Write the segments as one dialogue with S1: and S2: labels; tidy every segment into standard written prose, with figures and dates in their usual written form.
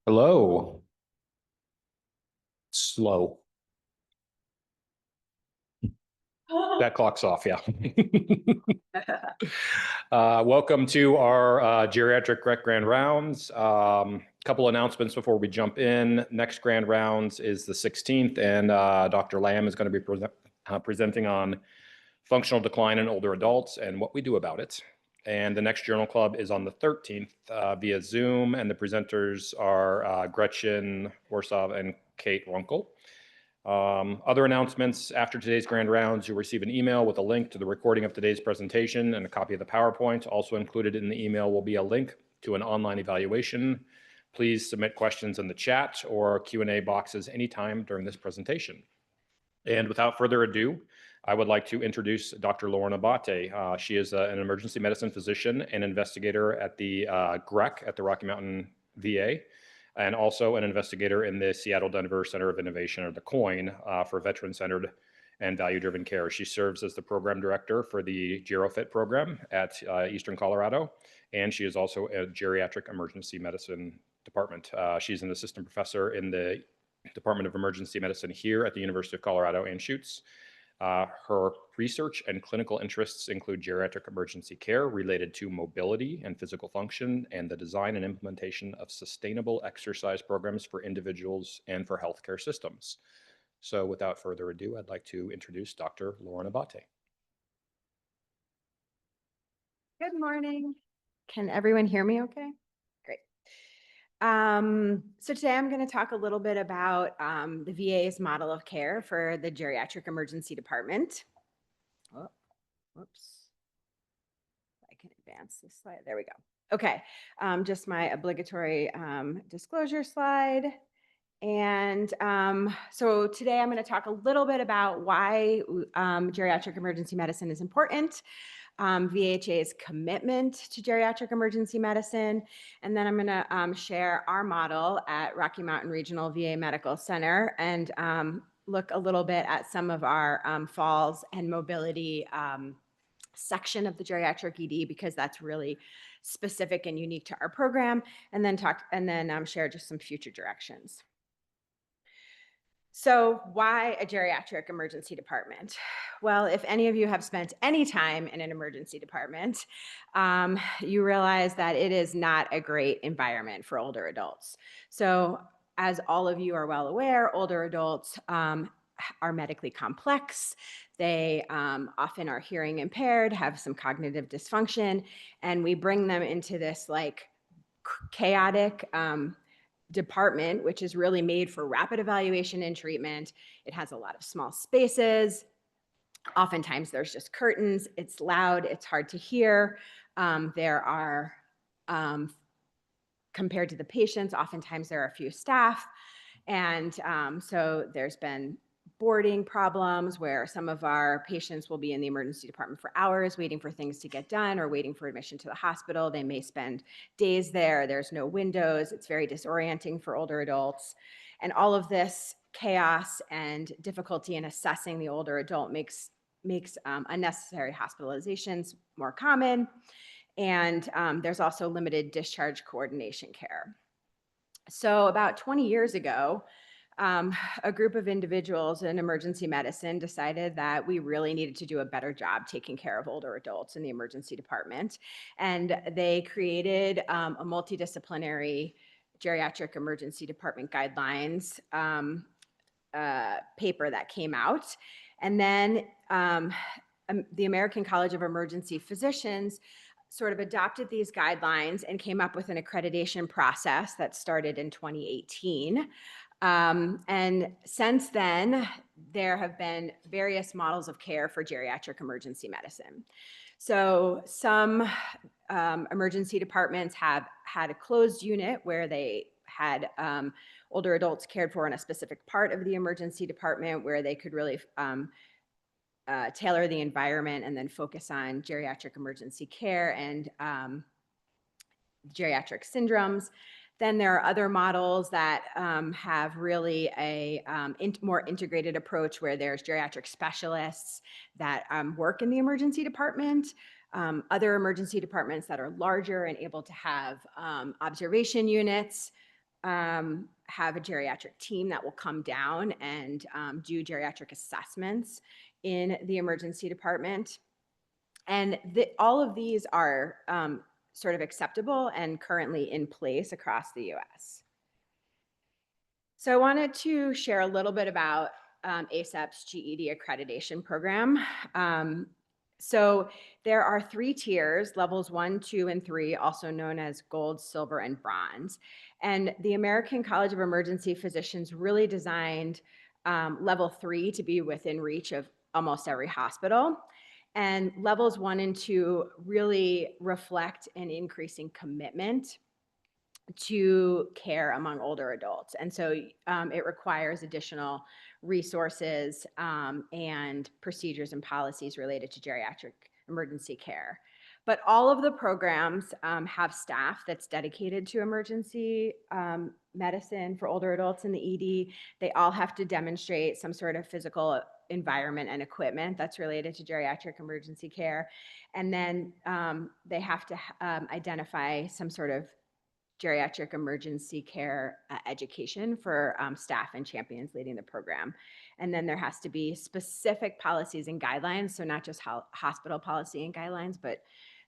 S1: Hello. Slow. That clock's off, yeah. Welcome to our geriatric rec grand rounds. Couple announcements before we jump in. Next grand rounds is the 16th, and Dr. Lamb is going to be presenting on functional decline in older adults and what we do about it. And the next journal club is on the 13th via Zoom, and the presenters are Gretchen Warsaw and Kate Runkle. Other announcements: after today's grand rounds, you'll receive an email with a link to the recording of today's presentation and a copy of the PowerPoint. Also included in the email will be a link to an online evaluation. Please submit questions in the chat or Q&A boxes anytime during this presentation. And without further ado, I would like to introduce Dr. Lauren Abbate. She is an emergency medicine physician and investigator at the GREC at the Rocky Mountain VA, and also an investigator in the Seattle-Denver Center of Innovation, or the COIN, for veteran-centered and value-driven care. She serves as the program director for the GeroFit program at Eastern Colorado, and she is also a geriatric emergency medicine department. She's an assistant professor in the Department of Emergency Medicine here at the University of Colorado Anschutz. Her research and clinical interests include geriatric emergency care related to mobility and physical function, and the design and implementation of sustainable exercise programs for individuals and for healthcare systems. So without further ado, I'd like to introduce Dr. Lauren Abbate.
S2: Good morning. Can everyone hear me okay? Great. So today I'm going to talk a little bit about the VA's model of care for the geriatric emergency department. Oh, whoops. I can advance this slide. There we go. Okay. Just my obligatory disclosure slide. And so today I'm going to talk a little bit about why geriatric emergency medicine is important, VHA's commitment to geriatric emergency medicine, and then I'm going to share our model at Rocky Mountain Regional VA Medical Center and look a little bit at some of our falls and mobility section of the geriatric ED, because that's really specific and unique to our program, and then share just some future directions. So why a geriatric emergency department? Well, if any of you have spent any time in an emergency department, you realize that it is not a great environment for older adults. So as all of you are well aware, older adults are medically complex. They often are hearing impaired, have some cognitive dysfunction, and we bring them into this like chaotic department, which is really made for rapid evaluation and treatment. It has a lot of small spaces. Oftentimes there's just curtains. It's loud. It's hard to hear. There are, compared to the patients, oftentimes there are a few staff. And so there's been boarding problems where some of our patients will be in the emergency department for hours waiting for things to get done or waiting for admission to the hospital. They may spend days there. There's no windows. It's very disorienting for older adults. And all of this chaos and difficulty in assessing the older adult makes unnecessary hospitalizations more common. And there's also limited discharge coordination care. So about 20 years ago, a group of individuals in emergency medicine decided that we really needed to do a better job taking care of older adults in the emergency department. And they created a multidisciplinary geriatric emergency department guidelines paper that came out. And then the American College of Emergency Physicians sort of adopted these guidelines and came up with an accreditation process that started in 2018. And since then, there have been various models of care for geriatric emergency medicine. So some emergency departments have had a closed unit where they had older adults cared for in a specific part of the emergency department where they could really tailor the environment and then focus on geriatric emergency care and geriatric syndromes. Then there are other models that have really a more integrated approach where there's geriatric specialists that work in the emergency department, other emergency departments that are larger and able to have observation units, have a geriatric team that will come down and do geriatric assessments in the emergency department. And all of these are sort of acceptable and currently in place across the US. So I wanted to share a little bit about ASAP's GED accreditation program. So there are 3 tiers, levels 1, 2, and 3, also known as gold, silver, and bronze. And the American College of Emergency Physicians really designed level 3 to be within reach of almost every hospital. And levels 1 and 2 really reflect an increasing commitment to care among older adults. And so it requires additional resources and procedures and policies related to geriatric emergency care. But all of the programs have staff that's dedicated to emergency medicine for older adults in the ED. They all have to demonstrate some sort of physical environment and equipment that's related to geriatric emergency care. And then they have to identify some sort of geriatric emergency care education for staff and champions leading the program. And then there has to be specific policies and guidelines, so not just hospital policy and guidelines, but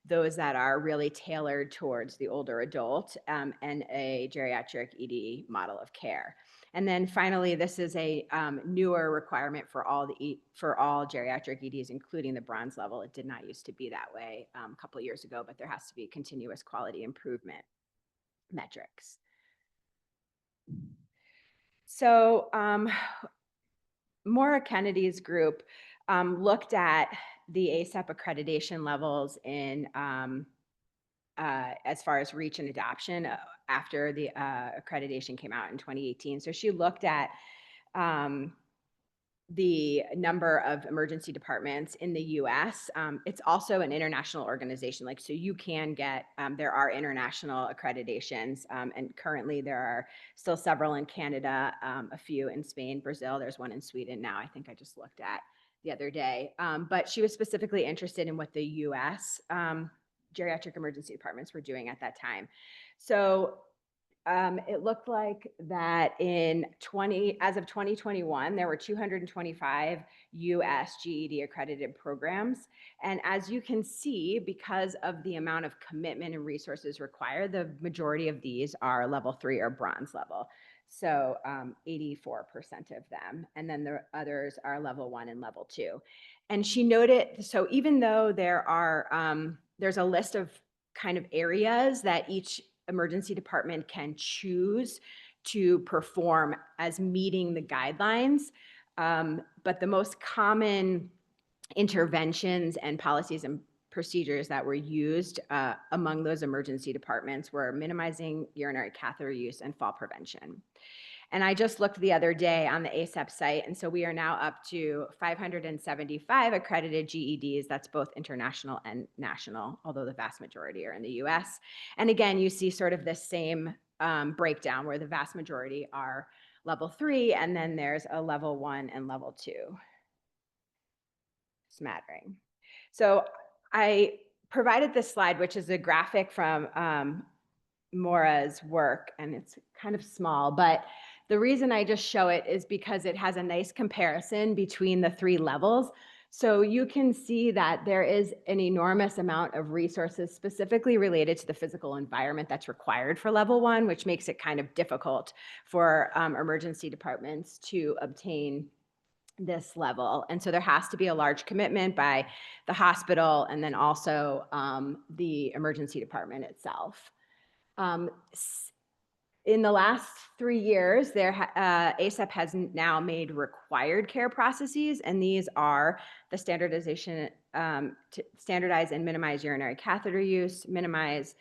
S2: those that are really tailored towards the older adult and a geriatric ED model of care. And then finally, this is a newer requirement for all geriatric EDs, including the bronze level. It did not used to be that way a couple of years ago, but there has to be continuous quality improvement metrics. So Maura Kennedy's group looked at the ASAP accreditation levels in as far as reach and adoption after the accreditation came out in 2018. So she looked at the number of emergency departments in the US. It's also an international organization, so you can get, there are international accreditations, and currently there are still several in Canada, a few in Spain, Brazil, there's one in Sweden now, I think I just looked at the other day. But she was specifically interested in what the US geriatric emergency departments were doing at that time. So it looked like that as of 2021, there were 225 US GED accredited programs. And as you can see, because of the amount of commitment and resources required, the majority of these are level 3 or bronze level. So 84% of them. And then the others are level 1 and level 2. And she noted, so even though there's a list of kind of areas that each emergency department can choose to perform as meeting the guidelines. But the most common interventions and policies and procedures that were used among those emergency departments were minimizing urinary catheter use and fall prevention. And I just looked the other day on the ASAP site, and so we are now up to 575 accredited GEDs. That's both international and national, although the vast majority are in the US. And again, you see sort of this same breakdown where the vast majority are level 3, and then there's a level 1 and level 2 smattering. So I provided this slide, which is a graphic from Maura's work, and it's kind of small, but the reason I just show it is because it has a nice comparison between the 3 levels. So you can see that there is an enormous amount of resources specifically related to the physical environment that's required for level 1, which makes it kind of difficult for emergency departments to obtain this level. And so there has to be a large commitment by the hospital and then also the emergency department itself. In the last 3 years, ASAP has now made required care processes, and these are the standardization to standardize and minimize urinary catheter use, minimize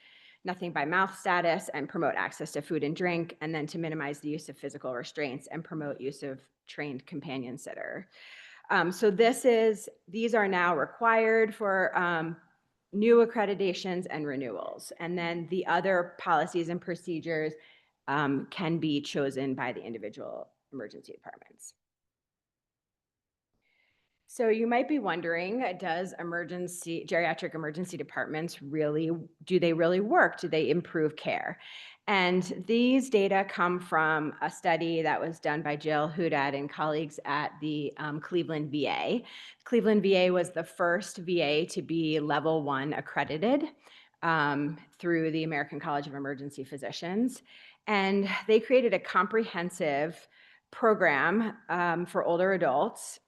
S2: nothing by mouth status, and promote access to food and drink, and then to minimize the use of physical restraints and promote use of trained companion sitter. So these are now required for new accreditations and renewals. And then the other policies and procedures can be chosen by the individual emergency departments. So you might be wondering, does geriatric emergency departments do they really work? Do they improve care? And these data come from a study that was done by Jill Hudad and colleagues at the Cleveland VA. Cleveland VA was the first VA to be level 1 accredited through the American College of Emergency Physicians. And they created a comprehensive program for older adults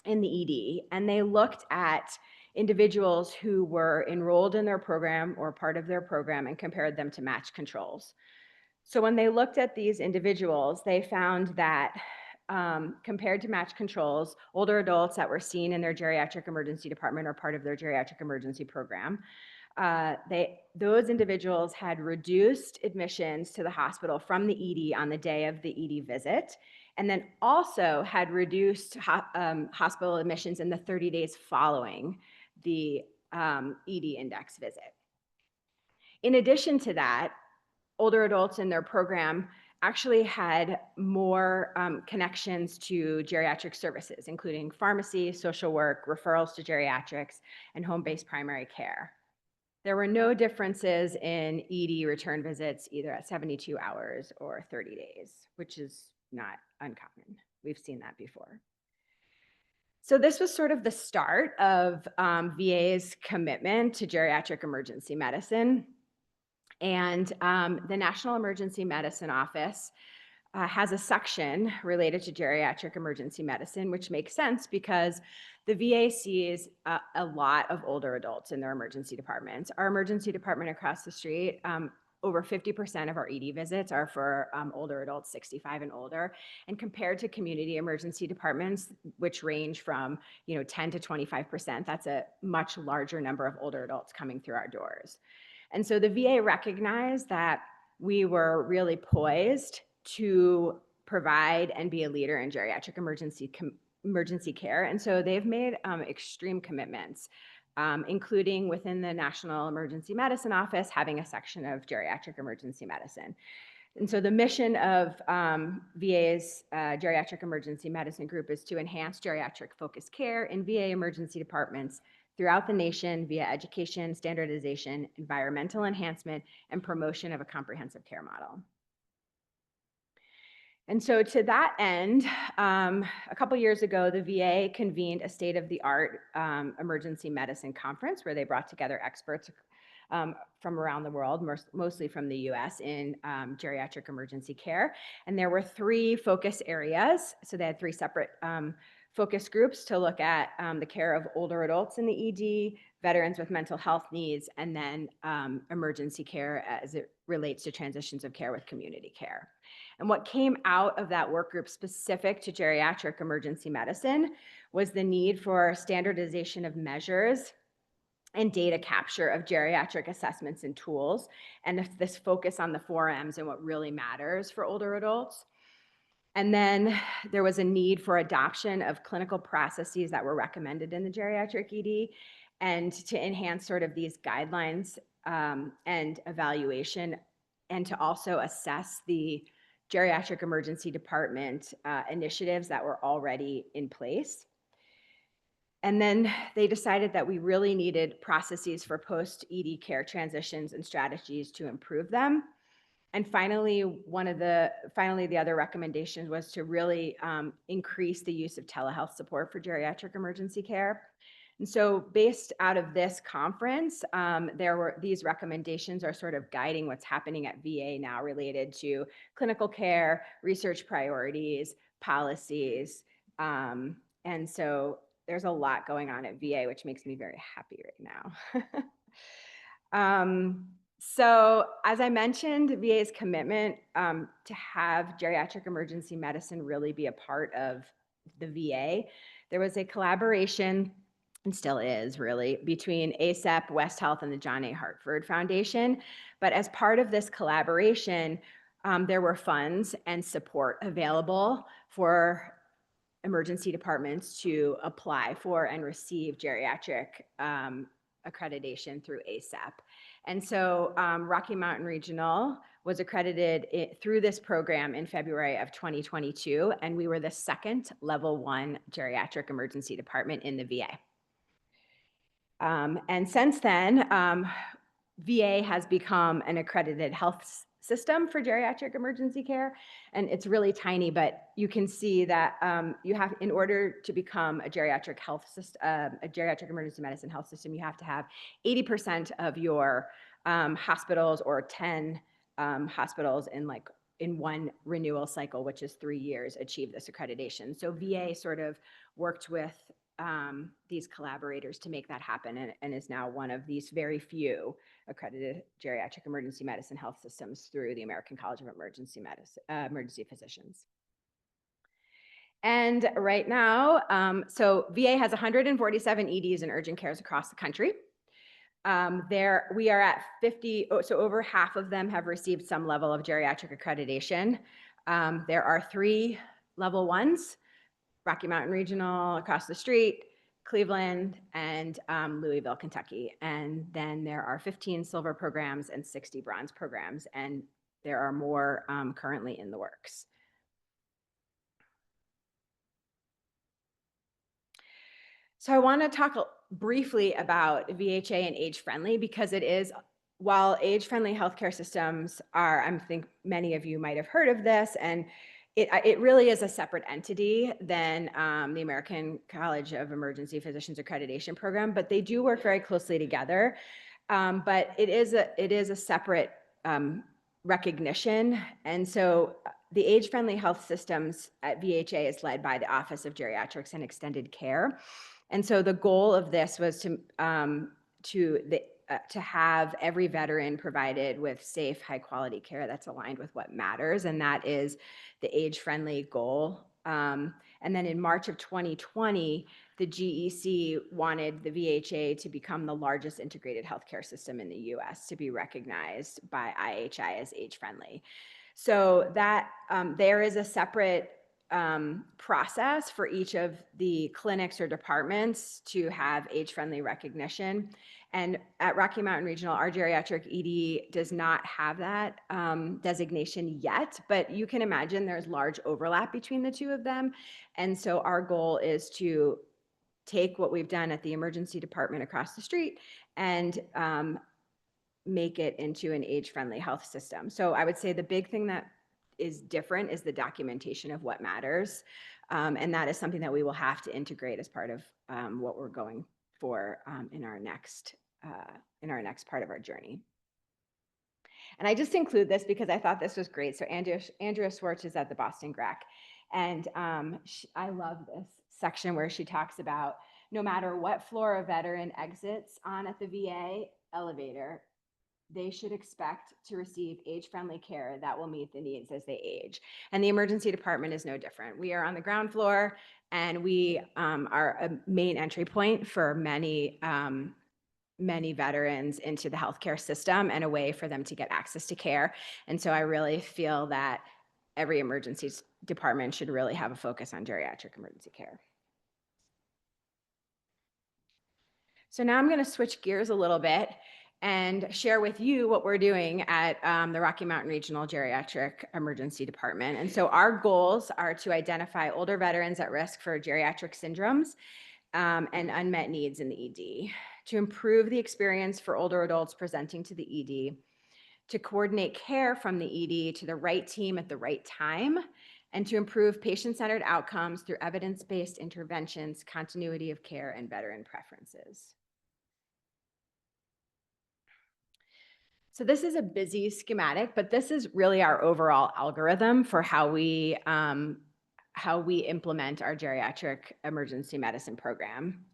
S2: in the ED, and they looked at individuals who were enrolled in their program or part of their program and compared them to match controls. So when they looked at these individuals, they found that compared to match controls, older adults that were seen in their geriatric emergency department or part of their geriatric emergency program, those individuals had reduced admissions to the hospital from the ED on the day of the ED visit, and then also had reduced hospital admissions in the 30 days following the ED index visit. In addition to that, older adults in their program actually had more connections to geriatric services, including pharmacy, social work, referrals to geriatrics, and home-based primary care. There were no differences in ED return visits either at 72 hours or 30 days, which is not uncommon. We've seen that before. So this was sort of the start of VA's commitment to geriatric emergency medicine. And the National Emergency Medicine Office has a section related to geriatric emergency medicine, which makes sense because the VA sees a lot of older adults in their emergency departments. Our emergency department across the street, over 50% of our ED visits are for older adults 65 and older. And compared to community emergency departments, which range from 10 to 25%, that's a much larger number of older adults coming through our doors. And so the VA recognized that we were really poised to provide and be a leader in geriatric emergency care. And so they've made extreme commitments, including within the National Emergency Medicine Office, having a section of geriatric emergency medicine. And so the mission of VA's Geriatric Emergency Medicine Group is to enhance geriatric-focused care in VA emergency departments throughout the nation via education, standardization, environmental enhancement, and promotion of a comprehensive care model. And so to that end, a couple years ago, the VA convened a state-of-the-art emergency medicine conference where they brought together experts from around the world, mostly from the US, in geriatric emergency care. And there were 3 focus areas. So they had 3 separate focus groups to look at the care of older adults in the ED, veterans with mental health needs, and then emergency care as it relates to transitions of care with community care. And what came out of that work group specific to geriatric emergency medicine was the need for standardization of measures and data capture of geriatric assessments and tools, and this focus on the 4 M's and what really matters for older adults. And then there was a need for adoption of clinical processes that were recommended in the geriatric ED, and to enhance sort of these guidelines and evaluation, and to also assess the geriatric emergency department initiatives that were already in place. And then they decided that we really needed processes for post-ED care transitions and strategies to improve them. And finally, the other recommendation was to really increase the use of telehealth support for geriatric emergency care. And so based out of this conference, these recommendations are sort of guiding what's happening at VA now related to clinical care, research priorities, policies. And so there's a lot going on at VA, which makes me very happy right now. So as I mentioned, VA's commitment to have geriatric emergency medicine really be a part of the VA. There was a collaboration, and still is really, between ACEP, West Health, and the John A. Hartford Foundation. But as part of this collaboration, there were funds and support available for emergency departments to apply for and receive geriatric accreditation through ACEP. And so Rocky Mountain Regional was accredited through this program in February of 2022, and we were the second level 1 geriatric emergency department in the VA. And since then, VA has become an accredited health system for geriatric emergency care, and it's really tiny, but you can see that you have, in order to become a geriatric health system, a geriatric emergency medicine health system, you have to have 80% of your hospitals, or 10 hospitals in one renewal cycle, which is 3 years, achieve this accreditation. So VA sort of worked with these collaborators to make that happen, and is now one of these very few accredited geriatric emergency medicine health systems through the American College of Emergency Physicians. And right now, so VA has 147 EDs and urgent cares across the country. We are at 50, so over half of them have received some level of geriatric accreditation. There are 3 level 1s, Rocky Mountain Regional across the street, Cleveland, and Louisville, Kentucky. And then there are 15 silver programs and 60 bronze programs, and there are more currently in the works. So I want to talk briefly about VHA and age-friendly, because it is, while age-friendly healthcare systems are, I think many of you might have heard of this, and it really is a separate entity than the American College of Emergency Physicians Accreditation Program, but they do work very closely together. But it is a separate recognition. And so the age-friendly health systems at VHA is led by the Office of Geriatrics and Extended Care. And so the goal of this was to have every veteran provided with safe, high-quality care that's aligned with what matters, and that is the age-friendly goal. And then in March of 2020, the GEC wanted the VHA to become the largest integrated healthcare system in the US, to be recognized by IHI as age-friendly. So that there is a separate process for each of the clinics or departments to have age-friendly recognition. And at Rocky Mountain Regional, our geriatric ED does not have that designation yet, but you can imagine there's large overlap between the two of them. And so our goal is to take what we've done at the emergency department across the street and make it into an age-friendly health system. So I would say the big thing that is different is the documentation of what matters. And that is something that we will have to integrate as part of what we're going for in our next part of our journey. And I just include this because I thought this was great. So Andrea Schwartz is at the Boston GRAC, and I love this section where she talks about no matter what floor a veteran exits on at the VA elevator, they should expect to receive age-friendly care that will meet the needs as they age. And the emergency department is no different. We are on the ground floor, and we are a main entry point for many veterans into the healthcare system, and a way for them to get access to care. And so I really feel that every emergency department should really have a focus on geriatric emergency care. So now I'm going to switch gears a little bit and share with you what we're doing at the Rocky Mountain Regional Geriatric Emergency Department. And so our goals are to identify older veterans at risk for geriatric syndromes and unmet needs in the ED, to improve the experience for older adults presenting to the ED, to coordinate care from the ED to the right team at the right time, and to improve patient-centered outcomes through evidence-based interventions, continuity of care, and veteran preferences. So this is a busy schematic, but this is really our overall algorithm for how we implement our geriatric emergency medicine program.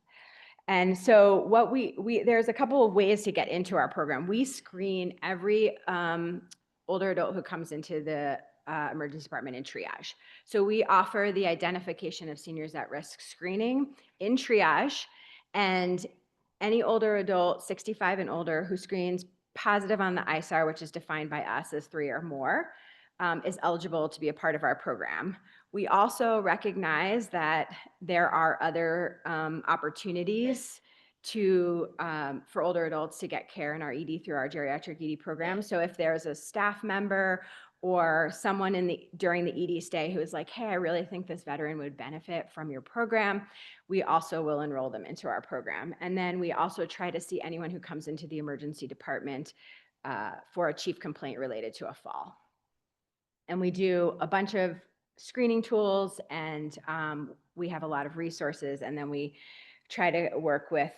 S2: And so what there's a couple of ways to get into our program. We screen every older adult who comes into the emergency department in triage. So we offer the identification of seniors at risk screening in triage, and any older adult 65 and older who screens positive on the ISAR, which is defined by us as 3 or more, is eligible to be a part of our program. We also recognize that there are other opportunities for older adults to get care in our ED through our geriatric ED program. So if there's a staff member or someone during the ED stay who is like, hey, I really think this veteran would benefit from your program, we also will enroll them into our program. And then we also try to see anyone who comes into the emergency department for a chief complaint related to a fall. And we do a bunch of screening tools, and we have a lot of resources, and then we try to work with,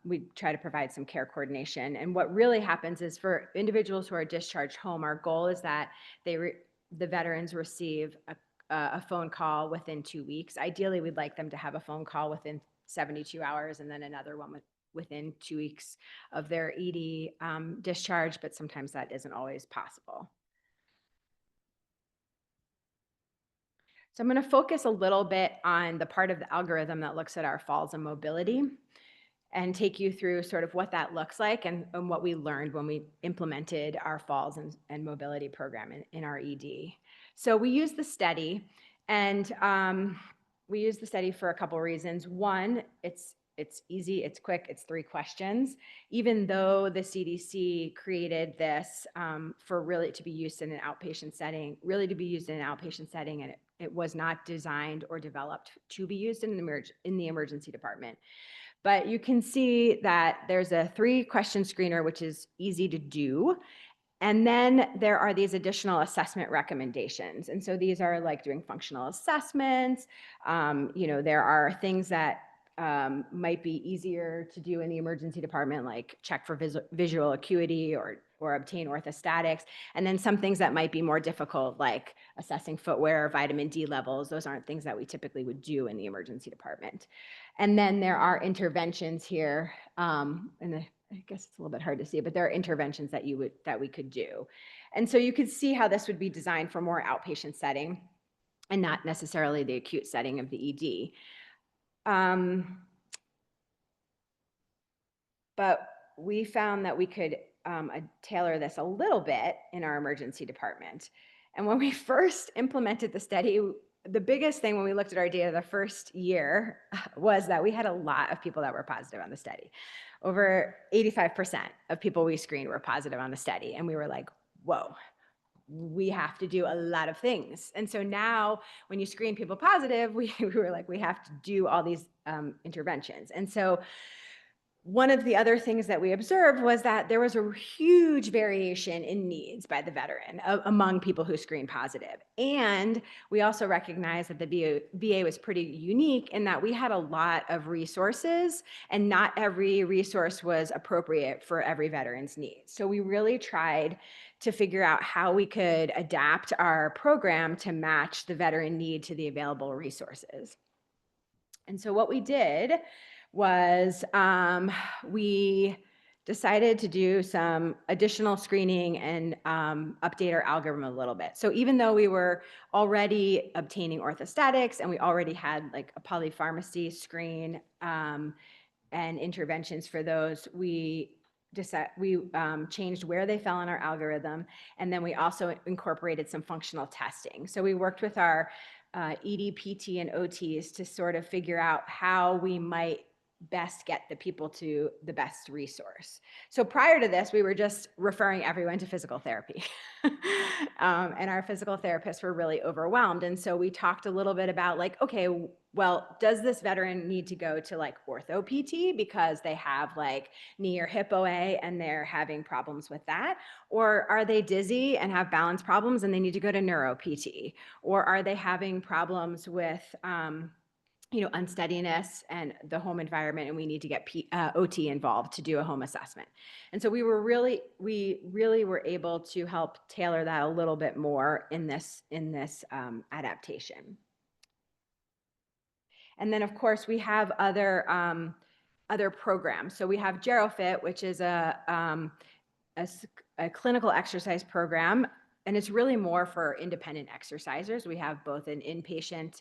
S2: we try to provide some care coordination. And what really happens is for individuals who are discharged home, our goal is that the veterans receive a phone call within 2 weeks. Ideally, we'd like them to have a phone call within 72 hours and then another one within 2 weeks of their ED discharge, but sometimes that isn't always possible. So I'm going to focus a little bit on the part of the algorithm that looks at our falls and mobility and take you through sort of what that looks like and what we learned when we implemented our falls and mobility program in our ED. So we use the study, and we use the study for a couple reasons. One, it's easy, it's quick, it's 3 questions. Even though the CDC created this for really to be used in an outpatient setting, and it was not designed or developed to be used in the emergency department. But you can see that there's a 3-question screener, which is easy to do. And then there are these additional assessment recommendations. And so these are like doing functional assessments. There are things that might be easier to do in the emergency department, like check for visual acuity or obtain orthostatics. And then some things that might be more difficult, like assessing footwear, vitamin D levels. Those aren't things that we typically would do in the emergency department. And then there are interventions here, and I guess it's a little bit hard to see, but there are interventions that we could do. And so you could see how this would be designed for more outpatient setting and not necessarily the acute setting of the ED. But we found that we could tailor this a little bit in our emergency department. And when we first implemented the study, the biggest thing when we looked at our data the first year was that we had a lot of people that were positive on the study. Over 85% of people we screened were positive on the study. And we were like, whoa, we have to do a lot of things. And so now when you screen people positive, we were like, we have to do all these interventions. And so one of the other things that we observed was that there was a huge variation in needs by the veteran among people who screened positive. And we also recognized that the VA was pretty unique in that we had a lot of resources, and not every resource was appropriate for every veteran's needs. So we really tried to figure out how we could adapt our program to match the veteran need to the available resources. And so what we did was we decided to do some additional screening and update our algorithm a little bit. So even though we were already obtaining orthostatics and we already had like a polypharmacy screen and interventions for those, we changed where they fell in our algorithm, and then we also incorporated some functional testing. So we worked with our ED, PT, and OTs to sort of figure out how we might best get the people to the best resource. So prior to this, we were just referring everyone to physical therapy. And our physical therapists were really overwhelmed. And so we talked a little bit about like, okay, well, does this veteran need to go to like ortho PT because they have like knee or hip OA and they're having problems with that? Or are they dizzy and have balance problems and they need to go to neuro PT? Or are they having problems with unsteadiness and the home environment, and we need to get OT involved to do a home assessment. And so we really were able to help tailor that a little bit more in this adaptation. And then of course we have other programs. So we have GeriFit, which is a clinical exercise program. And it's really more for independent exercisers. We have both an in-person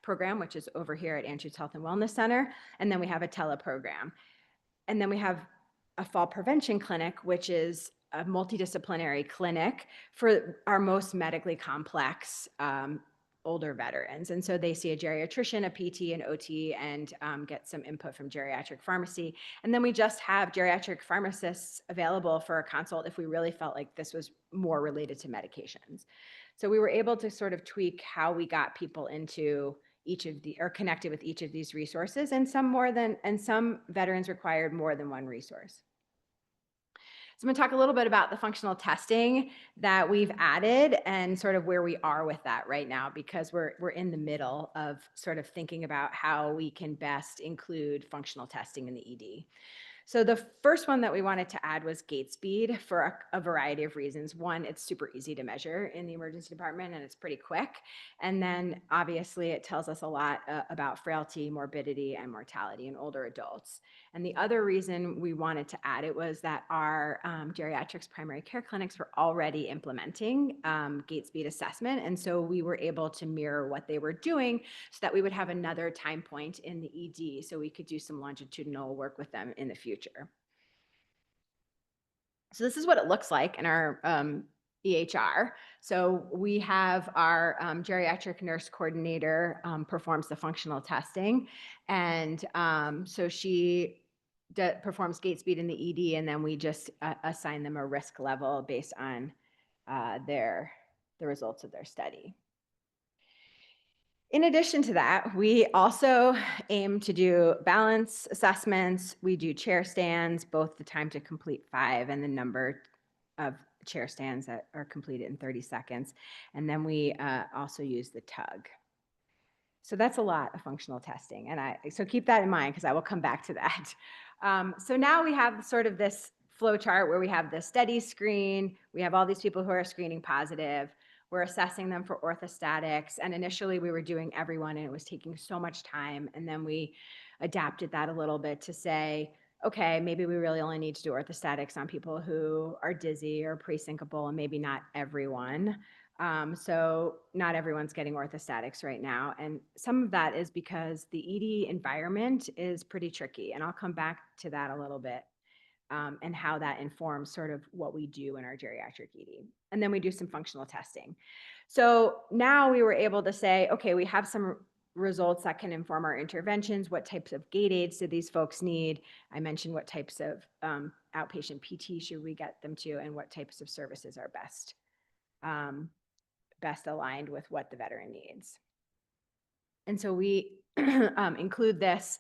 S2: program, which is over here at Andrews Health and Wellness Center. And then we have a teleprogram. And then we have a fall prevention clinic, which is a multidisciplinary clinic for our most medically complex older veterans. And so they see a geriatrician, a PT, an OT, and get some input from geriatric pharmacy. And then we just have geriatric pharmacists available for a consult if we really felt like this was more related to medications. So we were able to sort of tweak how we got people into each of the, or connected with each of these resources, and some veterans required more than one resource. So I'm going to talk a little bit about the functional testing that we've added and sort of where we are with that right now, because we're in the middle of sort of thinking about how we can best include functional testing in the ED. So the first one that we wanted to add was gait speed for a variety of reasons. One, it's super easy to measure in the emergency department and it's pretty quick. And then obviously it tells us a lot about frailty, morbidity, and mortality in older adults. And the other reason we wanted to add it was that our geriatrics primary care clinics were already implementing gait speed assessment. And so we were able to mirror what they were doing so that we would have another time point in the ED so we could do some longitudinal work with them in the future. So this is what it looks like in our EHR. So we have our geriatric nurse coordinator performs the functional testing. And so she performs gait speed in the ED, and then we just assign them a risk level based on the results of their study. In addition to that, we also aim to do balance assessments. We do chair stands, both the time to complete 5 and the number of chair stands that are completed in 30 seconds. And then we also use the tug. So that's a lot of functional testing. And so keep that in mind, because I will come back to that. So now we have sort of this flow chart where we have the study screen. We have all these people who are screening positive. We're assessing them for orthostatics. And initially we were doing everyone and it was taking so much time. And then we adapted that a little bit to say, okay, maybe we really only need to do orthostatics on people who are dizzy or pre-syncopal, and maybe not everyone. So not everyone's getting orthostatics right now. And some of that is because the ED environment is pretty tricky. And I'll come back to that a little bit. And how that informs sort of what we do in our geriatric ED. And then we do some functional testing. So now we were able to say, okay, we have some results that can inform our interventions. What types of gait aids do these folks need? I mentioned what types of outpatient PT should we get them to, and what types of services are best aligned with what the veteran needs. And so we include this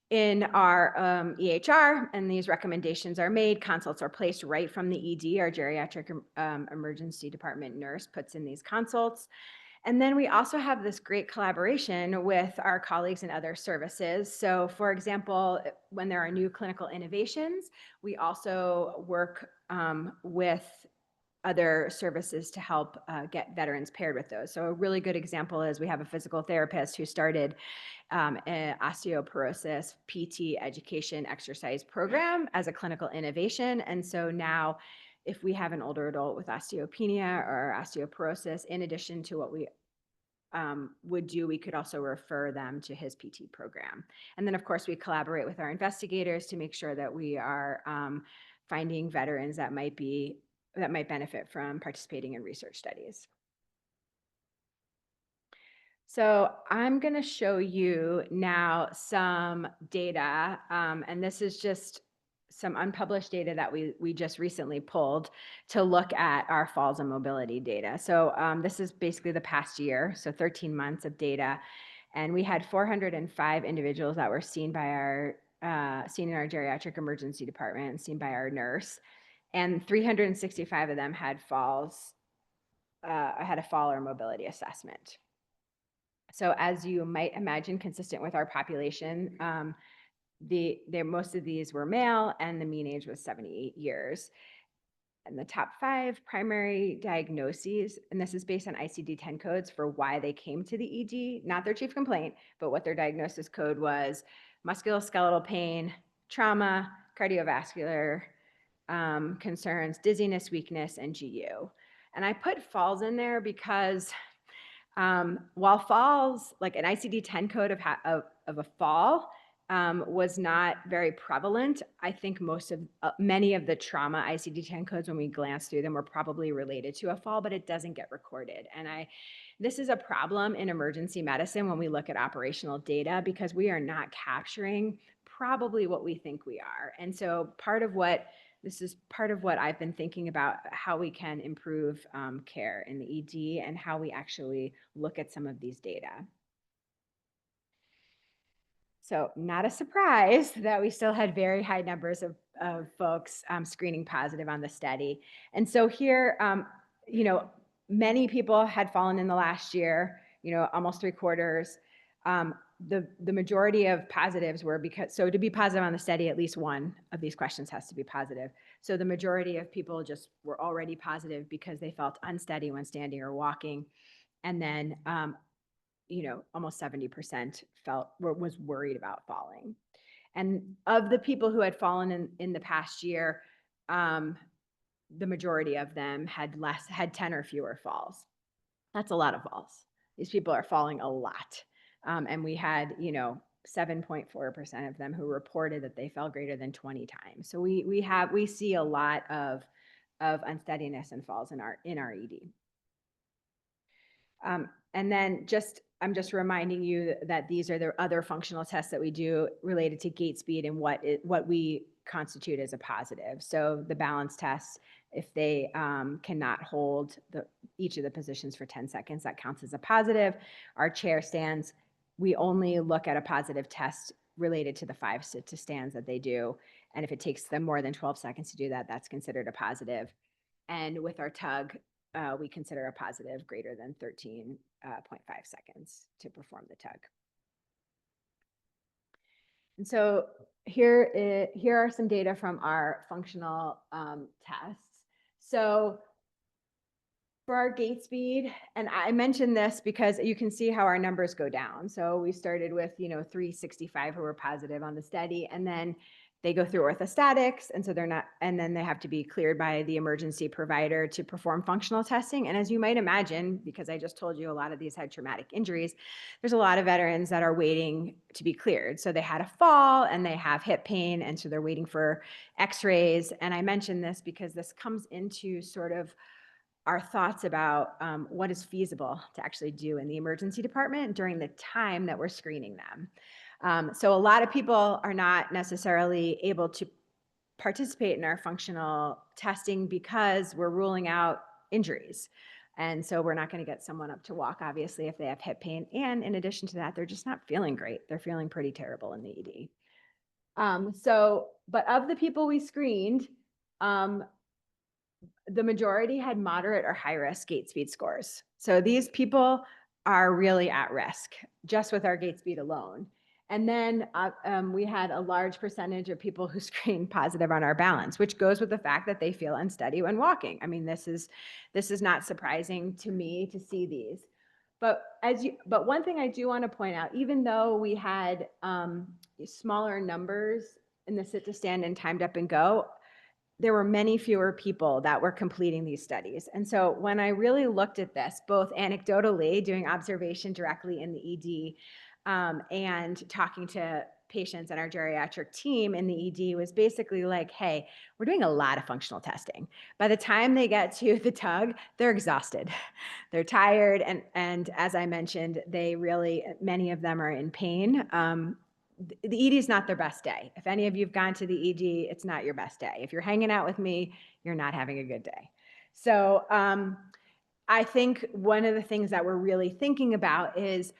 S2: in our EHR, and these recommendations are made. Consults are placed right from the ED. Our geriatric emergency department nurse puts in these consults. And then we also have this great collaboration with our colleagues in other services. So for example, when there are new clinical innovations, we also work with other services to help get veterans paired with those. So a really good example is we have a physical therapist who started an osteoporosis PT education exercise program as a clinical innovation. And so now if we have an older adult with osteopenia or osteoporosis, in addition to what we would do, we could also refer them to his PT program. And then of course we collaborate with our investigators to make sure that we are finding veterans that might benefit from participating in research studies. So I'm going to show you now some data, and this is just some unpublished data that we just recently pulled to look at our falls and mobility data. So this is basically the past year, so 13 months of data, and we had 405 individuals that were seen in our geriatric emergency department and seen by our nurse. And 365 of them had falls, had a fall or mobility assessment. So as you might imagine, consistent with our population, most of these were male, and the mean age was 78 years. And the top 5 primary diagnoses, and this is based on ICD-10 codes for why they came to the ED, not their chief complaint, but what their diagnosis code was: musculoskeletal pain, trauma, cardiovascular concerns, dizziness, weakness, and GU. And I put falls in there because while falls, like an ICD-10 code of a fall was not very prevalent. I think many of the trauma ICD-10 codes, when we glance through them, were probably related to a fall, but it doesn't get recorded. And this is a problem in emergency medicine when we look at operational data, because we are not capturing probably what we think we are. And so this is part of what I've been thinking about, how we can improve care in the ED and how we actually look at some of these data. So not a surprise that we still had very high numbers of folks screening positive on the study. And so here, many people had fallen in the last year, almost 3/4. The majority of positives were so to be positive on the study, at least one of these questions has to be positive. So the majority of people just were already positive because they felt unsteady when standing or walking. And then almost 70% was worried about falling. And of the people who had fallen in the past year, the majority of them had 10 or fewer falls. That's a lot of falls. These people are falling a lot. And we had, 7.4% of them who reported that they fell greater than 20 times. So we see a lot of unsteadiness and falls in our ED. And then I'm just reminding you that these are the other functional tests that we do related to gait speed and what we constitute as a positive. So the balance test, if they cannot hold each of the positions for 10 seconds, that counts as a positive. Our chair stands, we only look at a positive test related to the 5 sit-to stands that they do. And if it takes them more than 12 seconds to do that, that's considered a positive. And with our tug, we consider a positive greater than 13.5 seconds to perform the tug. And so here are some data from our functional tests. So for our gait speed, and I mentioned this because you can see how our numbers go down. So we started with 365 who were positive on the study, and then they go through orthostatics, and so and then they have to be cleared by the emergency provider to perform functional testing. And as you might imagine, because I just told you a lot of these had traumatic injuries, there's a lot of veterans that are waiting to be cleared. So they had a fall and they have hip pain, and so they're waiting for x-rays. And I mentioned this because this comes into sort of our thoughts about what is feasible to actually do in the emergency department during the time that we're screening them. So a lot of people are not necessarily able to participate in our functional testing because we're ruling out injuries. And so we're not going to get someone up to walk, obviously, if they have hip pain. And in addition to that, they're just not feeling great. They're feeling pretty terrible in the ED. But of the people we screened, the majority had moderate or high risk gait speed scores. So these people are really at risk just with our gait speed alone. And then we had a large percentage of people who screened positive on our balance, which goes with the fact that they feel unsteady when walking. I mean, this is not surprising to me to see these. But one thing I do want to point out, even though we had smaller numbers in the sit to stand and timed up and go, there were many fewer people that were completing these studies. And so when I really looked at this, both anecdotally, doing observation directly in the ED, and talking to patients and our geriatric team in the ED, was basically like, hey, we're doing a lot of functional testing. By the time they get to the tug, they're exhausted. They're tired. And as I mentioned, many of them are in pain. The ED is not their best day. If any of you have gone to the ED, it's not your best day. If you're hanging out with me, you're not having a good day. So I think one of the things that we're really thinking about is,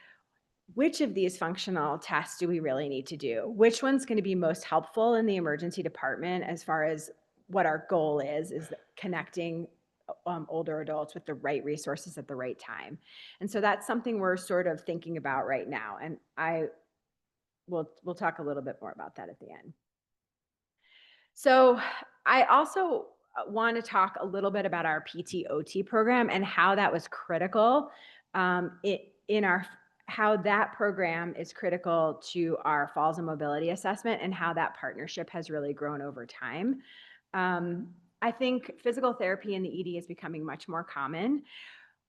S2: which of these functional tests do we really need to do? Which one's going to be most helpful in the emergency department as far as what our goal is connecting older adults with the right resources at the right time. And so that's something we're sort of thinking about right now. And we'll talk a little bit more about that at the end. So I also want to talk a little bit about our PT-OT program and how that was critical how that program is critical to our falls and mobility assessment, and how that partnership has really grown over time. I think physical therapy in the ED is becoming much more common.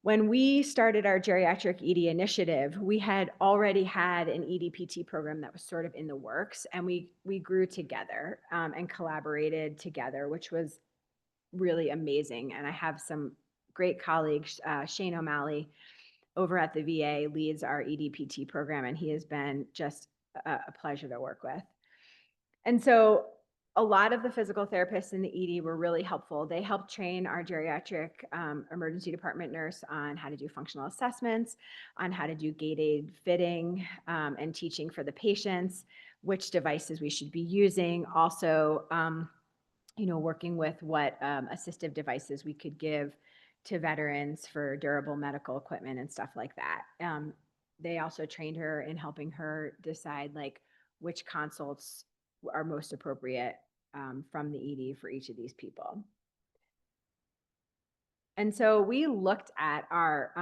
S2: When we started our geriatric ED initiative, we had already had an EDPT program that was sort of in the works, and we grew together and collaborated together, which was really amazing. And I have some great colleagues. Shane O'Malley over at the VA leads our EDPT program, and he has been just a pleasure to work with. And so a lot of the physical therapists in the ED were really helpful. They helped train our geriatric emergency department nurse on how to do functional assessments, on how to do gait aid fitting and teaching for the patients, which devices we should be using. Also, working with what assistive devices we could give to veterans for durable medical equipment and stuff like that. They also trained her in helping her decide like which consults are most appropriate from the ED for each of these people. And so we looked at our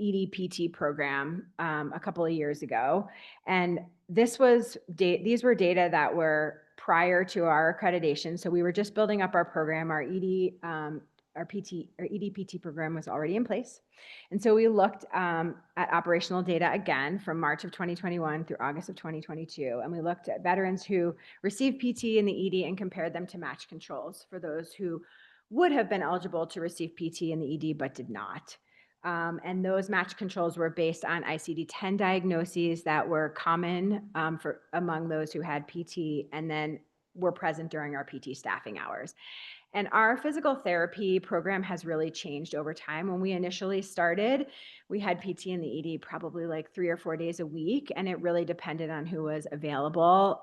S2: EDPT program a couple of years ago, and these were data that were prior to our accreditation. So we were just building up our program. Our EDPT program was already in place. And so we looked at operational data again from March of 2021 through August of 2022. And we looked at veterans who received PT in the ED and compared them to match controls for those who would have been eligible to receive PT in the ED but did not. And those match controls were based on ICD-10 diagnoses that were common among those who had PT and then were present during our PT staffing hours. And our physical therapy program has really changed over time. When we initially started, we had PT in the ED probably like 3 or 4 days a week, and it really depended on who was available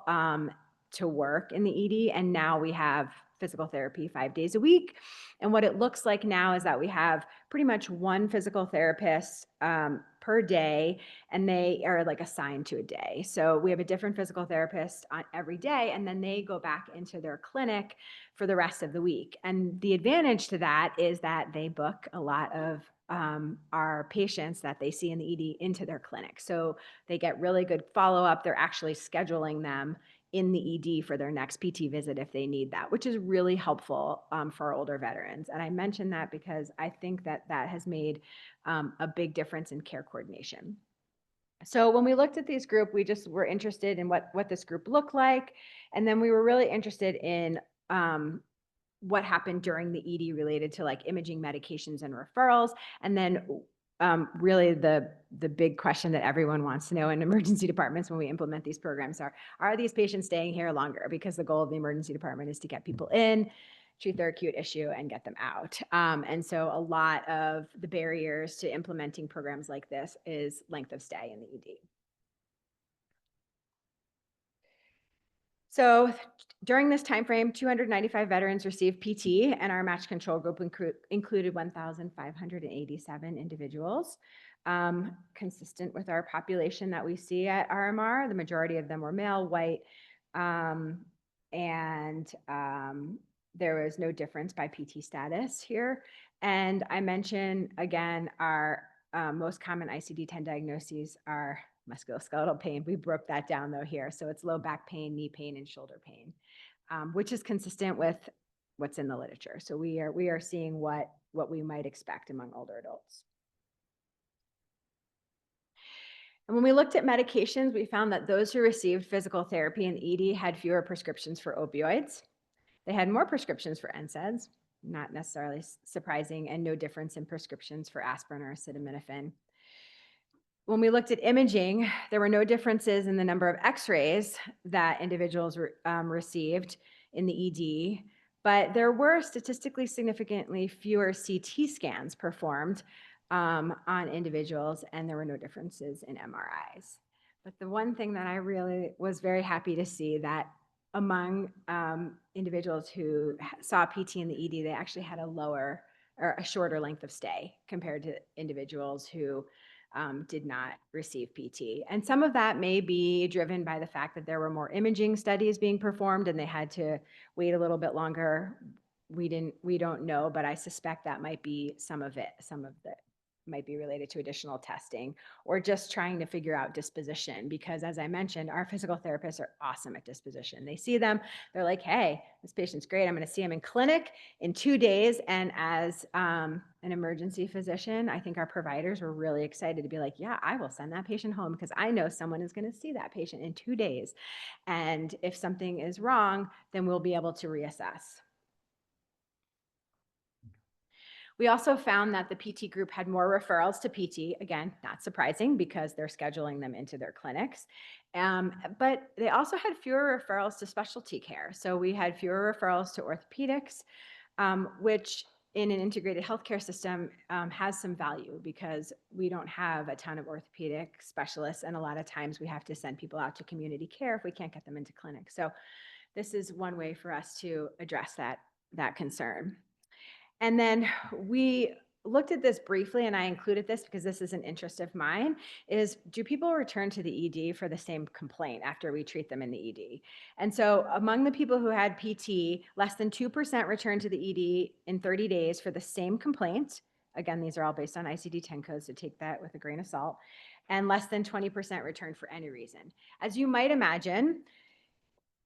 S2: to work in the ED. And now we have physical therapy 5 days a week. And what it looks like now is that we have pretty much one physical therapist per day, and they are like assigned to a day. So we have a different physical therapist on every day, and then they go back into their clinic for the rest of the week. And the advantage to that is that they book a lot of our patients that they see in the ED into their clinic. So they get really good follow-up. They're actually scheduling them in the ED for their next PT visit if they need that, which is really helpful for our older veterans. And I mention that because I think that has made a big difference in care coordination. So when we looked at these group, we just were interested in what this group looked like. And then we were really interested in what happened during the ED related to like imaging, medications, and referrals. And then really the big question that everyone wants to know in emergency departments when we implement these programs are these patients staying here longer? Because the goal of the emergency department is to get people in, treat their acute issue, and get them out. And so a lot of the barriers to implementing programs like this is length of stay in the ED. So during this time frame, 295 veterans received PT, and our match control group included 1,587 individuals. Consistent with our population that we see at RMR, the majority of them were male, white, and there was no difference by PT status here. And I mentioned again, our most common ICD-10 diagnoses are musculoskeletal pain. We broke that down though here. So it's low back pain, knee pain, and shoulder pain, which is consistent with what's in the literature. So we are seeing what we might expect among older adults. And when we looked at medications, we found that those who received physical therapy in ED had fewer prescriptions for opioids. They had more prescriptions for NSAIDs, not necessarily surprising, and no difference in prescriptions for aspirin or acetaminophen. When we looked at imaging, there were no differences in the number of x-rays that individuals received in the ED, but there were statistically significantly fewer CT scans performed on individuals, and there were no differences in MRIs. But the one thing that I really was very happy to see that among individuals who saw PT in the ED, they actually had a lower or a shorter length of stay compared to individuals who did not receive PT. And some of that may be driven by the fact that there were more imaging studies being performed and they had to wait a little bit longer. We don't know, but I suspect that might be some of it might be related to additional testing, or just trying to figure out disposition. Because as I mentioned, our physical therapists are awesome at disposition. They see them, they're like, hey, this patient's great. I'm going to see him in clinic in 2 days. And as an emergency physician, I think our providers were really excited to be like, yeah, I will send that patient home because I know someone is going to see that patient in 2 days. And if something is wrong, then we'll be able to reassess. We also found that the PT group had more referrals to PT, again, not surprising because they're scheduling them into their clinics. But they also had fewer referrals to specialty care. So we had fewer referrals to orthopedics, which in an integrated healthcare system has some value because we don't have a ton of orthopedic specialists. And a lot of times we have to send people out to community care if we can't get them into clinic. So this is one way for us to address that concern. And then we looked at this briefly, and I included this because this is an interest of mine, is do people return to the ED for the same complaint after we treat them in the ED? And so among the people who had PT, less than 2% returned to the ED in 30 days for the same complaint. Again, these are all based on ICD-10 codes, so take that with a grain of salt. And less than 20% returned for any reason. As you might imagine,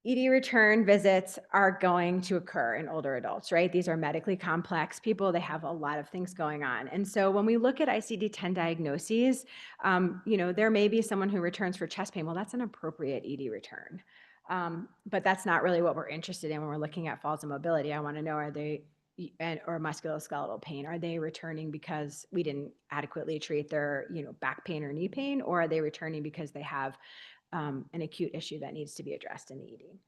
S2: ED return visits are going to occur in older adults, right? These are medically complex people. They have a lot of things going on. And so when we look at ICD-10 diagnoses, there may be someone who returns for chest pain. Well, that's an appropriate ED return. But that's not really what we're interested in when we're looking at falls and mobility. I want to know, or musculoskeletal pain, are they returning because we didn't adequately treat their, back pain or knee pain, or are they returning because they have an acute issue that needs to be addressed in the ED?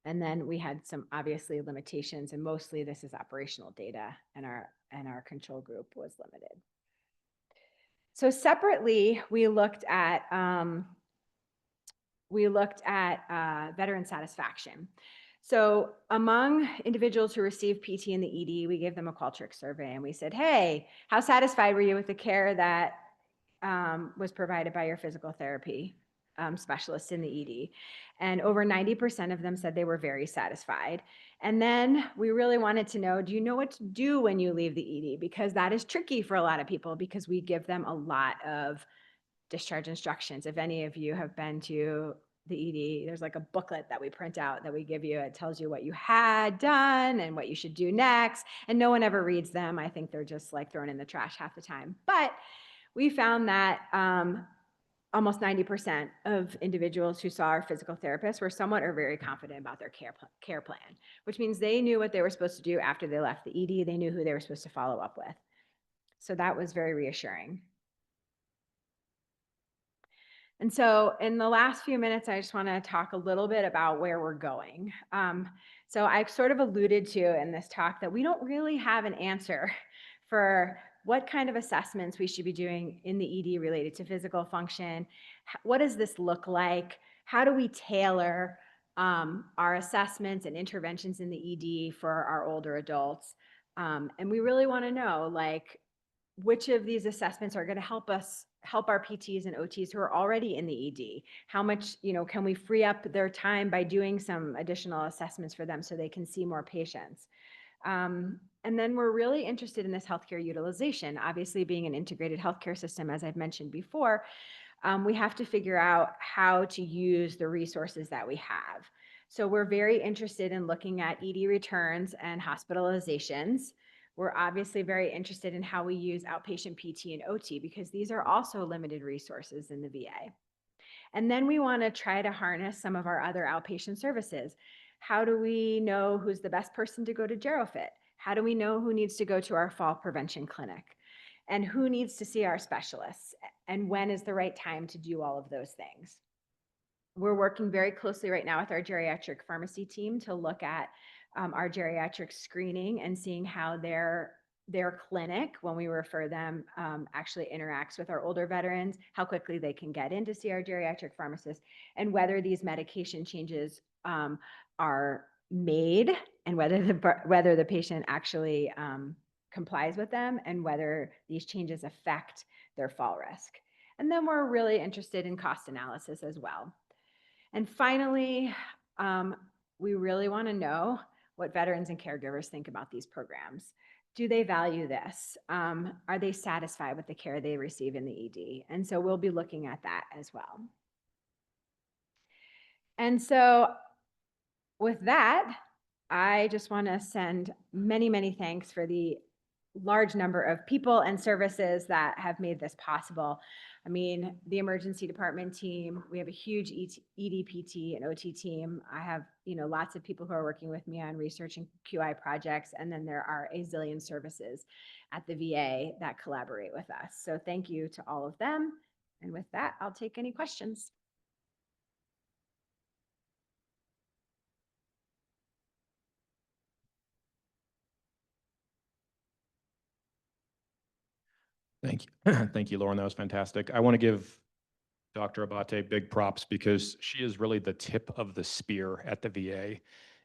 S2: And then we had some obviously limitations, and mostly this is operational data, and our control group was limited. So separately, we looked at veteran satisfaction. So among individuals who received PT in the ED, we gave them a Qualtrics survey, and we said, hey, how satisfied were you with the care that was provided by your physical therapy specialists in the ED? And over 90% of them said they were very satisfied. And then we really wanted to know, do you know what to do when you leave the ED? Because that is tricky for a lot of people because we give them a lot of discharge instructions. If any of you have been to the ED, there's like a booklet that we print out that we give you. It tells you what you had done and what you should do next. And no one ever reads them. I think they're just like thrown in the trash half the time. But we found that almost 90% of individuals who saw our physical therapists were somewhat or very confident about their care plan, which means they knew what they were supposed to do after they left the ED. They knew who they were supposed to follow up with. So that was very reassuring. And so in the last few minutes, I just want to talk a little bit about where we're going. So I've sort of alluded to in this talk that we don't really have an answer for what kind of assessments we should be doing in the ED related to physical function. What does this look like? How do we tailor our assessments and interventions in the ED for our older adults? And we really want to know, like, which of these assessments are going to help our PTs and OTs who are already in the ED? How much, can we free up their time by doing some additional assessments for them so they can see more patients? And then we're really interested in this healthcare utilization. Obviously, being an integrated healthcare system, as I've mentioned before, we have to figure out how to use the resources that we have. So we're very interested in looking at ED returns and hospitalizations. We're obviously very interested in how we use outpatient PT and OT because these are also limited resources in the VA. And then we want to try to harness some of our other outpatient services. How do we know who's the best person to go to GeriFit? How do we know who needs to go to our fall prevention clinic? And who needs to see our specialists? And when is the right time to do all of those things? We're working very closely right now with our geriatric pharmacy team to look at our geriatric screening and seeing how their clinic, when we refer them, actually interacts with our older veterans, how quickly they can get in to see our geriatric pharmacist, and whether these medication changes are made and whether the patient actually complies with them and whether these changes affect their fall risk. And then we're really interested in cost analysis as well. And finally, we really want to know what veterans and caregivers think about these programs. do they value this? Are they satisfied with the care they receive in the ED? And so we'll be looking at that as well. And so with that, I just want to send many, many thanks for the large number of people and services that have made this possible. I mean, the emergency department team, we have a huge EDPT and OT team. I have, lots of people who are working with me on research and QI projects. And then there are a zillion services at the VA that collaborate with us. So thank you to all of them. And with that, I'll take any questions.
S1: Thank you. Thank you, Lauren. That was fantastic. I want to give Dr. Abbate big props because she is really the tip of the spear at the VA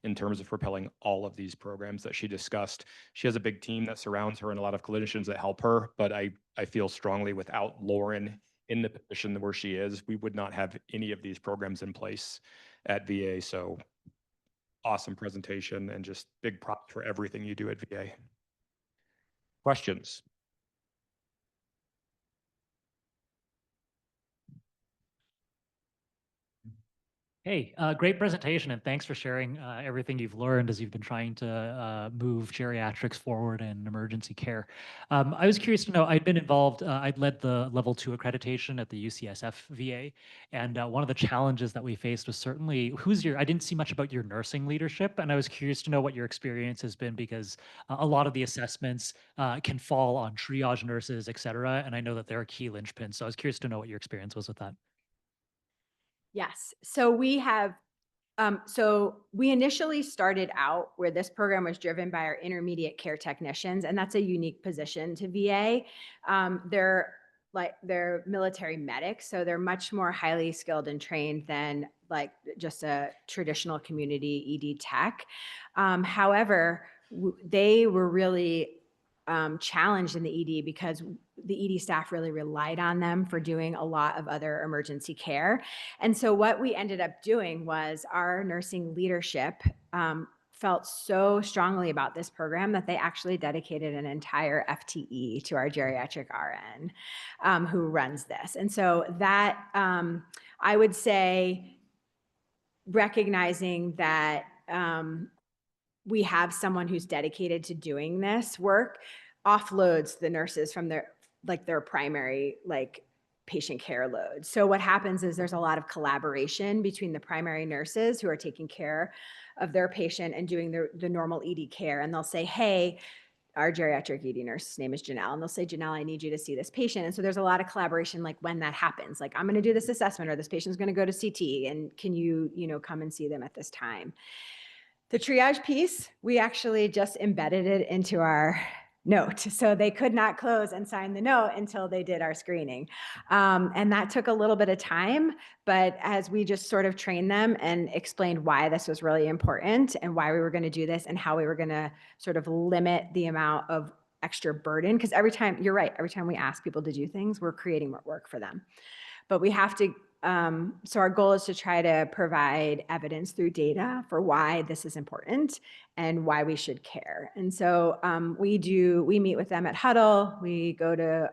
S1: in terms of propelling all of these programs that she discussed. She has a big team that surrounds her and a lot of clinicians that help her, but I feel strongly without Lauren in the position where she is, we would not have any of these programs in place at VA. So awesome presentation and just big props for everything you do at VA. Questions?
S3: Hey, great presentation, and thanks for sharing everything you've learned as you've been trying to move geriatrics forward in emergency care. I was curious to know, I'd been involved, I'd led the level 2 accreditation at the UCSF VA, and one of the challenges that we faced was certainly, I didn't see much about your nursing leadership, and I was curious to know what your experience has been, because a lot of the assessments can fall on triage nurses, et cetera, and I know that they're a key linchpin, so I was curious to know what your experience was with that.
S2: Yes. So we have, so we initially started out where this program was driven by our intermediate care technicians, and that's a unique position to VA. They're military medics, so they're much more highly skilled and trained than like just a traditional community ED tech. However, they were really challenged in the ED because the ED staff really relied on them for doing a lot of other emergency care. And so what we ended up doing was our nursing leadership felt so strongly about this program that they actually dedicated an entire FTE to our geriatric RN who runs this. And so that I would say recognizing that we have someone who's dedicated to doing this work offloads the nurses from their primary patient care load. So what happens is there's a lot of collaboration between the primary nurses who are taking care of their patient and doing the normal ED care. And they'll say, hey, our geriatric ED nurse's name is Janelle. And they'll say, Janelle, I need you to see this patient. And so there's a lot of collaboration, like when that happens, like I'm going to do this assessment or this patient's going to go to CT and can you, come and see them at this time. The triage piece, we actually just embedded it into our note. So they could not close and sign the note until they did our screening. And that took a little bit of time, but as we just sort of trained them and explained why this was really important and why we were going to do this and how we were going to sort of limit the amount of extra burden, because you're right, every time we ask people to do things, we're creating more work for them. But we have to, so our goal is to try to provide evidence through data for why this is important and why we should care. And so we meet with them at Huddle, we go to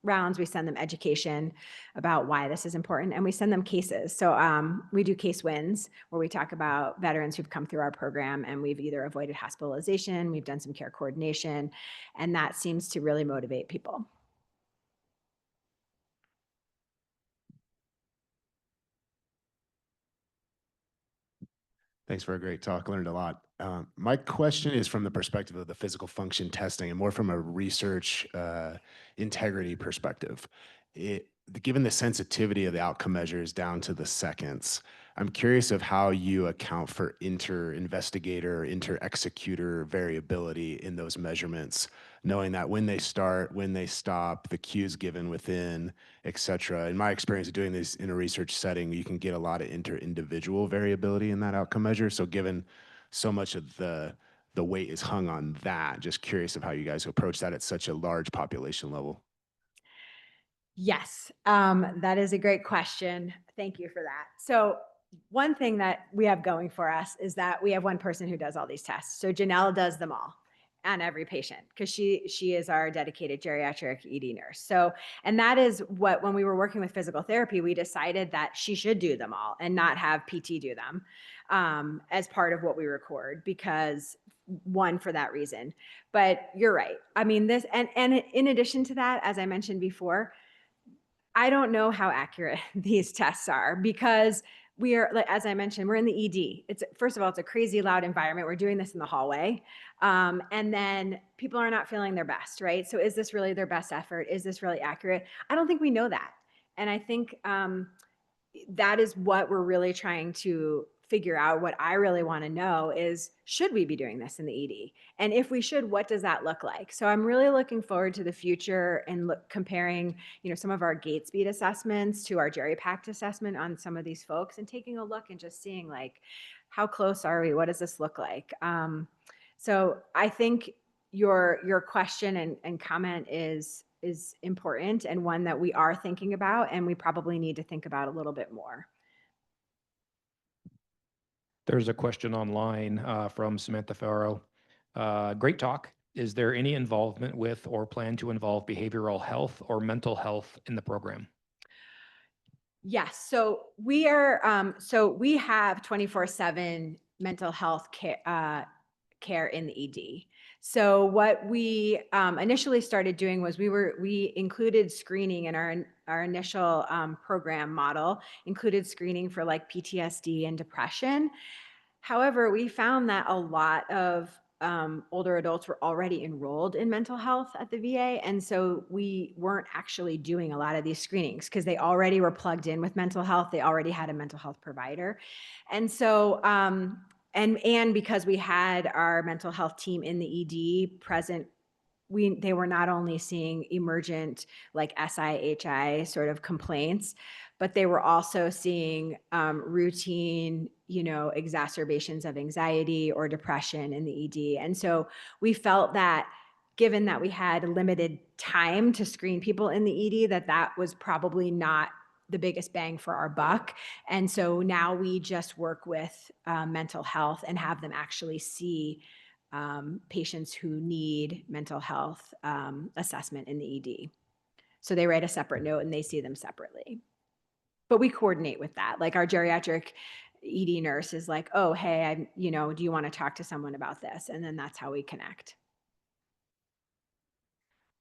S2: rounds, we send them education about why this is important, and we send them cases. So we do case wins where we talk about veterans who've come through our program and we've either avoided hospitalization, we've done some care coordination, and that seems to really motivate people.
S4: Thanks for a great talk. Learned a lot. My question is from the perspective of the physical function testing and more from a research integrity perspective. Given the sensitivity of the outcome measures down to the seconds, I'm curious of how you account for inter-investigator, inter-executor variability in those measurements, knowing that when they start, when they stop, the cues given within, et cetera. In my experience of doing this in a research setting, you can get a lot of inter-individual variability in that outcome measure. So given so much of the weight is hung on that, just curious of how you guys approach that at such a large population level.
S2: Yes, that is a great question. Thank you for that. So one thing that we have going for us is that we have one person who does all these tests. So Janelle does them all. on every patient because she is our dedicated geriatric ED nurse. So, and that is what, when we were working with physical therapy, we decided that she should do them all and not have PT do them as part of what we record, because one, for that reason. But you're right. I mean, this, and in addition to that, as I mentioned before, I don't know how accurate these tests are because we are, like, as I mentioned, we're in the ED. It's, first of all, it's a crazy loud environment. We're doing this in the hallway. And then people are not feeling their best, right? So is this really their best effort? Is this really accurate? I don't think we know that. And I think that is what we're really trying to figure out. What I really want to know is, should we be doing this in the ED? And if we should, what does that look like? So I'm really looking forward to the future and comparing, some of our gait speed assessments to our Geriapact assessment on some of these folks, and taking a look and just seeing, like, how close are we? What does this look like? So I think your question and comment is important, and one that we are thinking about, and we probably need to think about a little bit more.
S1: There's a question online from Samantha Farrow. Great talk. Is there any involvement with or plan to involve behavioral health or mental health in the program?
S2: Yes. So we are, so we have 24/7 mental health care in the ED. So what we initially started doing was we included screening in our initial program model, included screening for like PTSD and depression. However, we found that a lot of older adults were already enrolled in mental health at the VA. And so we weren't actually doing a lot of these screenings because they already were plugged in with mental health. They already had a mental health provider. And so, and because we had our mental health team in the ED present, they were not only seeing emergent like SIHI sort of complaints, but they were also seeing routine, exacerbations of anxiety or depression in the ED. And so we felt that, given that we had limited time to screen people in the ED, that was probably not the biggest bang for our buck. And so now we just work with mental health and have them actually see patients who need mental health assessment in the ED. So they write a separate note and they see them separately. But we coordinate with that. Like, our geriatric ED nurse is like, oh, hey, do you want to talk to someone about this? And then that's how we connect.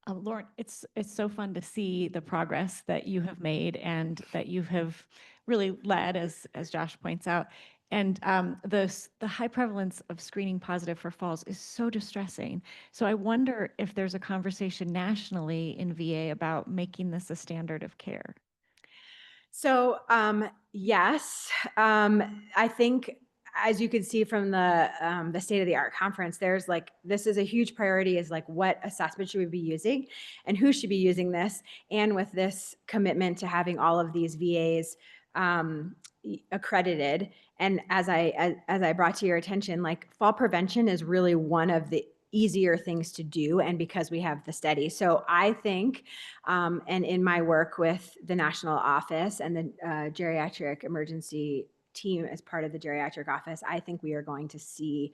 S5: Lauren, it's so fun to see the progress that you have made and that you have really led, as Josh points out. And the high prevalence of screening positive for falls is so distressing. So I wonder if there's a conversation nationally in VA about making this a standard of care.
S2: So yes, I think, as you can see from the state of the art conference, there's like, this is a huge priority, is like, what assessment should we be using and who should be using this? And with this commitment to having all of these VAs accredited. And as I brought to your attention, like, fall prevention is really one of the easier things to do, and because we have the study. So I think, and in my work with the national office and the geriatric emergency team as part of the geriatric office, I think we are going to see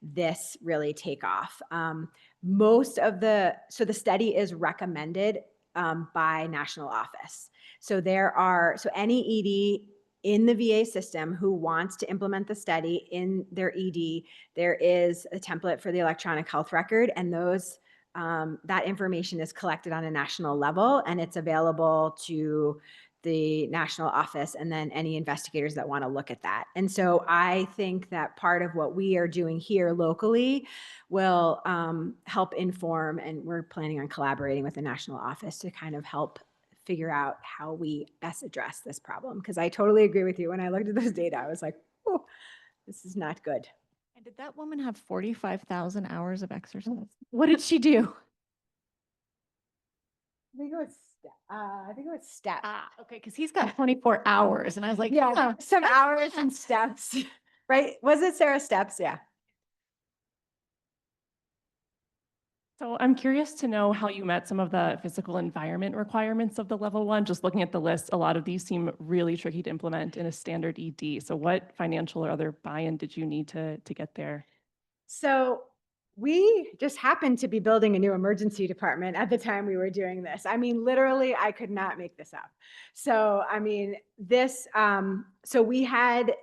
S2: this really take off. So the study is recommended by national office. So any ED in the VA system who wants to implement the study in their ED, there is a template for the electronic health record, and that information is collected on a national level, and it's available to the national office and then any investigators that want to look at that. And so I think that part of what we are doing here locally will help inform, and we're planning on collaborating with the national office to kind of help figure out how we best address this problem. Because I totally agree with you. When I looked at this data, I was like, oh, this is not good.
S5: And did that woman have 45,000 hours of exercise? What did she do?
S2: I think it was steps.
S5: Ah, okay, because he's got 24 hours. And I was like,
S2: Yeah, some hours and steps, right? Was it Sarah Steps? Yeah.
S6: So I'm curious to know how you met some of the physical environment requirements of the level 1. Just looking at the list, a lot of these seem really tricky to implement in a standard ED. So what financial or other buy-in did you need to get there?
S2: So We just happened to be building a new emergency department at the time we were doing this. I mean, literally, I could not make this up. So, I mean, so we had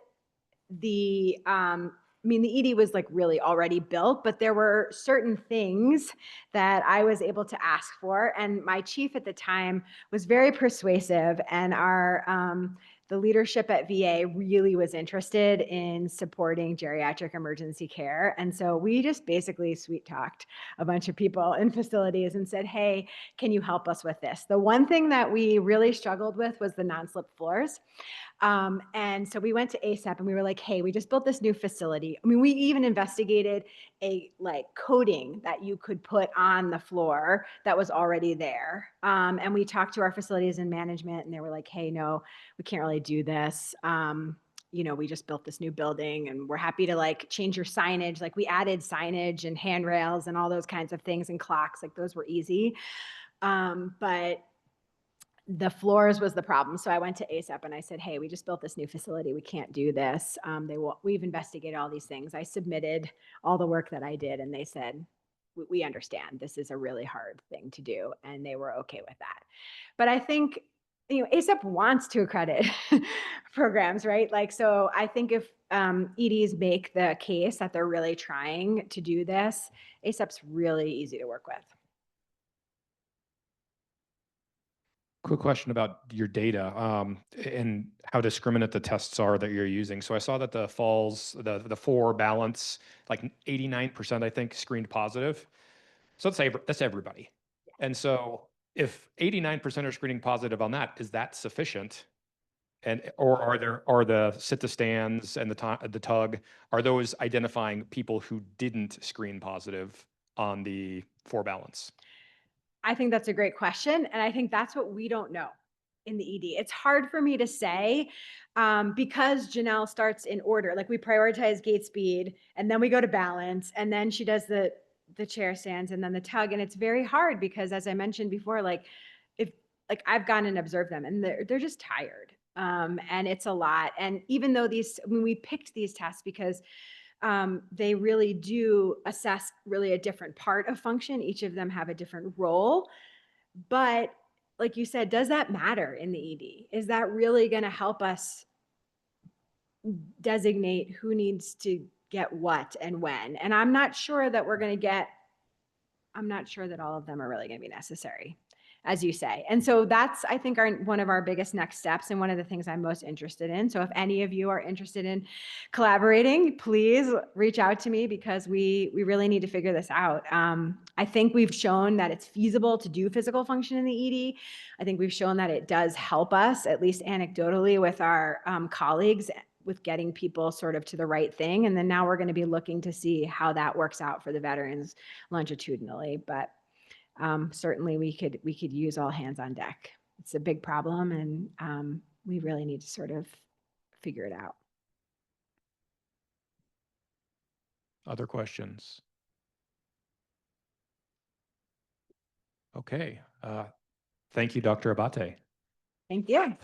S2: the ED was like really already built, but there were certain things that I was able to ask for. And my chief at the time was very persuasive, and the leadership at VA really was interested in supporting geriatric emergency care. And so we just basically sweet talked a bunch of people in facilities and said, hey, can you help us with this? The one thing that we really struggled with was the non-slip floors. And so we went to ASAP and we were like, hey, we just built this new facility. I mean, we even investigated a like coating that you could put on the floor that was already there. And we talked to our facilities and management, and they were like, hey, no, we can't really do this. We just built this new building and we're happy to like change your signage. Like we added signage and handrails and all those kinds of things and clocks, like those were easy. But the floors was the problem. So I went to ASAP and I said, hey, we just built this new facility. We can't do this. We've investigated all these things. I submitted all the work that I did, and they said, we understand this is a really hard thing to do. And they were okay with that. But I think, ASAP wants to accredit programs, right? Like, so I think if EDs make the case that they're really trying to do this, ASAP's really easy to work with.
S1: Quick question about your data and how discriminate the tests are that you're using. So I saw that the falls, the 4 balance, like 89%, I think, screened positive. So that's everybody. And so if 89% are screening positive on that, is that sufficient? Or are the sit-to-stands and the tug, are those identifying people who didn't screen positive on the 4 balance?
S2: I think that's a great question. And I think that's what we don't know in the ED. It's hard for me to say because Janelle starts in order. Like we prioritize gait speed, and then we go to balance, and then she does the chair stands and then the tug. And it's very hard because, as I mentioned before, like I've gone and observed them and they're just tired. And it's a lot. And even though we picked these tests because they really do assess really a different part of function. Each of them have a different role. But like you said, does that matter in the ED? Is that really going to help us designate who needs to get what and when? And I'm not sure that I'm not sure that all of them are really going to be necessary, as you say. And so that's, I think, one of our biggest next steps and one of the things I'm most interested in. So if any of you are interested in collaborating, please reach out to me because we really need to figure this out. I think we've shown that it's feasible to do physical function in the ED. I think we've shown that it does help us, at least anecdotally, with our colleagues with getting people sort of to the right thing. And then now we're going to be looking to see how that works out for the veterans longitudinally. But certainly we could use all hands on deck. It's a big problem, and we really need to sort of figure it out.
S1: Other questions? Okay. Thank you, Dr. Abbate.
S2: Thank you.